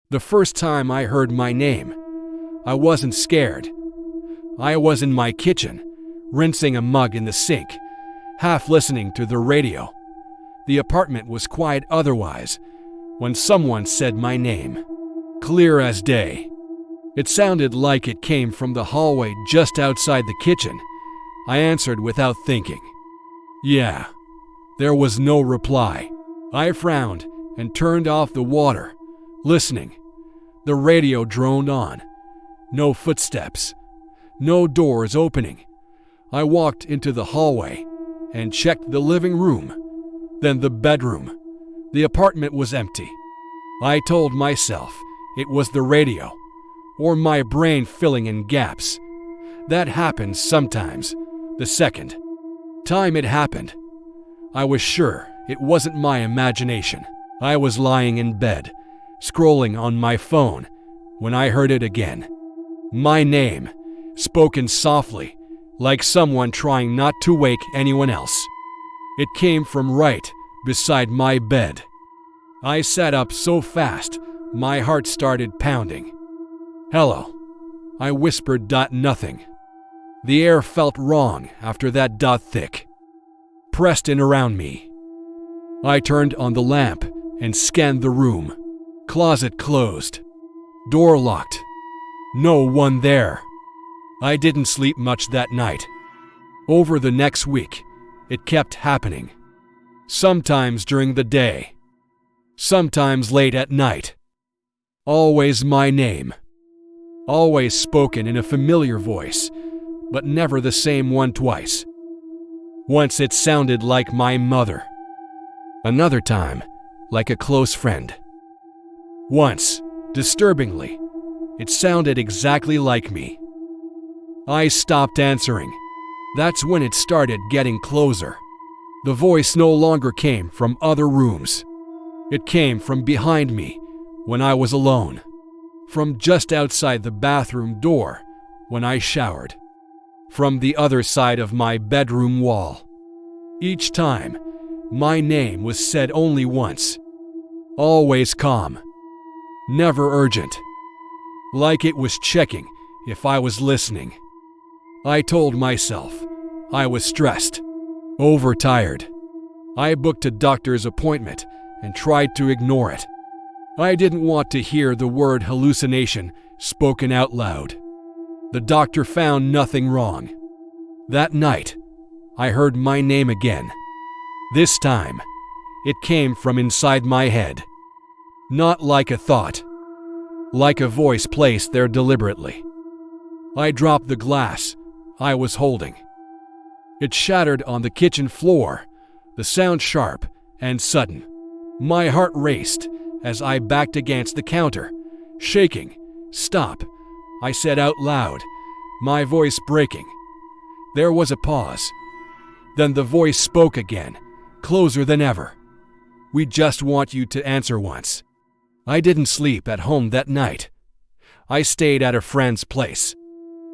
The first time I heard my name, I wasn't scared. I was in my kitchen, rinsing a mug in the sink, half listening to the radio. The apartment was quiet otherwise, when someone said my name, clear as day. It sounded like it came from the hallway just outside the kitchen. I answered without thinking. Yeah. There was no reply. I frowned and turned off the water, listening. The radio droned on. No footsteps. No doors opening. I walked into the hallway and checked the living room, then the bedroom. The apartment was empty. I told myself it was the radio, or my brain filling in gaps. That happens sometimes. The second time it happened, I was sure it wasn't my imagination. I was lying in bed, scrolling on my phone, when I heard it again. My name, spoken softly, like someone trying not to wake anyone else. It came from right beside my bed. I sat up so fast, my heart started pounding. Hello, I whispered. Nothing. The air felt wrong after that. Thick. Pressed in around me. I turned on the lamp and scanned the room. Closet closed. Door locked. No one there. I didn't sleep much that night. Over the next week, it kept happening. Sometimes during the day. Sometimes late at night. Always my name. Always spoken in a familiar voice, but never the same one twice. Once it sounded like my mother. Another time, like a close friend. Once, disturbingly, it sounded exactly like me. I stopped answering. That's when it started getting closer. The voice no longer came from other rooms. It came from behind me when I was alone. From just outside the bathroom door when I showered. From the other side of my bedroom wall. Each time, my name was said only once. Always calm. Never urgent. Like it was checking if I was listening. I told myself I was stressed, overtired. I booked a doctor's appointment and tried to ignore it. I didn't want to hear the word hallucination spoken out loud. The doctor found nothing wrong. That night, I heard my name again. This time, it came from inside my head. Not like a thought. Like a voice placed there deliberately. I dropped the glass I was holding. It shattered on the kitchen floor, the sound sharp and sudden. My heart raced as I backed against the counter, shaking. Stop, I said out loud, my voice breaking. There was a pause. Then the voice spoke again, closer than ever. We just want you to answer once. I didn't sleep at home that night. I stayed at a friend's place.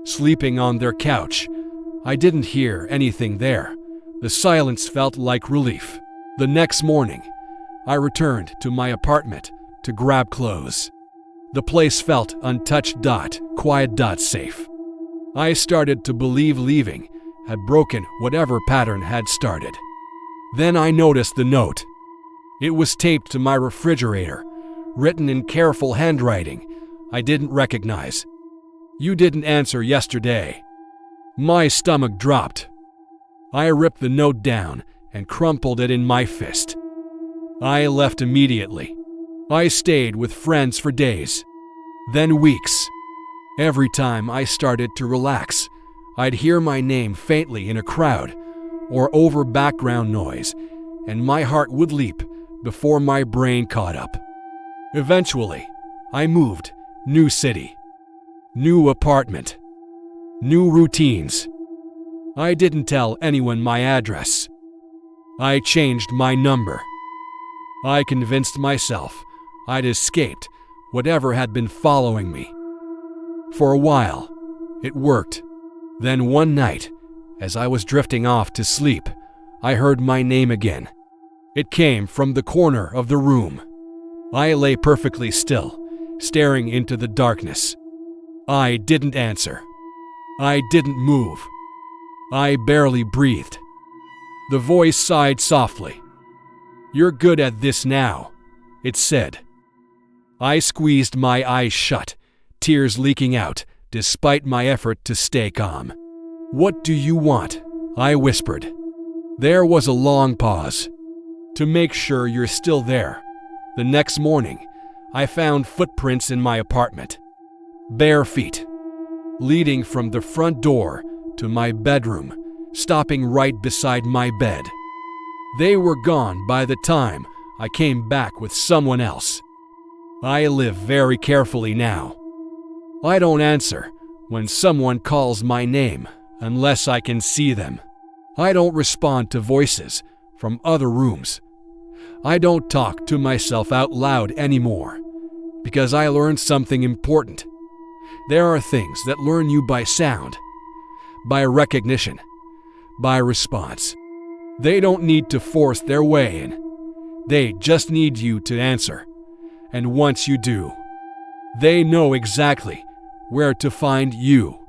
Sleeping on their couch, I didn't hear anything there. The silence felt like relief. The next morning, I returned to my apartment to grab clothes. The place felt untouched. Quiet. Safe. I started to believe leaving had broken whatever pattern had started. Then I noticed the note. It was taped to my refrigerator, written in careful handwriting I didn't recognize. You didn't answer yesterday. My stomach dropped. I ripped the note down and crumpled it in my fist. I left immediately. I stayed with friends for days, then weeks. Every time I started to relax, I'd hear my name faintly in a crowd or over background noise, and my heart would leap before my brain caught up. Eventually, I moved. New city. New apartment. New routines. I didn't tell anyone my address. I changed my number. I convinced myself I'd escaped whatever had been following me. For a while, it worked. Then one night, as I was drifting off to sleep, I heard my name again. It came from the corner of the room. I lay perfectly still, staring into the darkness. I didn't answer. I didn't move. I barely breathed. The voice sighed softly. "You're good at this now," it said. I squeezed my eyes shut, tears leaking out, despite my effort to stay calm. "What do you want?" I whispered. There was a long pause. "To make sure you're still there." The next morning, I found footprints in my apartment. Bare feet, leading from the front door to my bedroom, stopping right beside my bed. They were gone by the time I came back with someone else. I live very carefully now. I don't answer when someone calls my name unless I can see them. I don't respond to voices from other rooms. I don't talk to myself out loud anymore because I learned something important. There are things that learn you by sound, by recognition, by response. They don't need to force their way in. They just need you to answer. And once you do, they know exactly where to find you.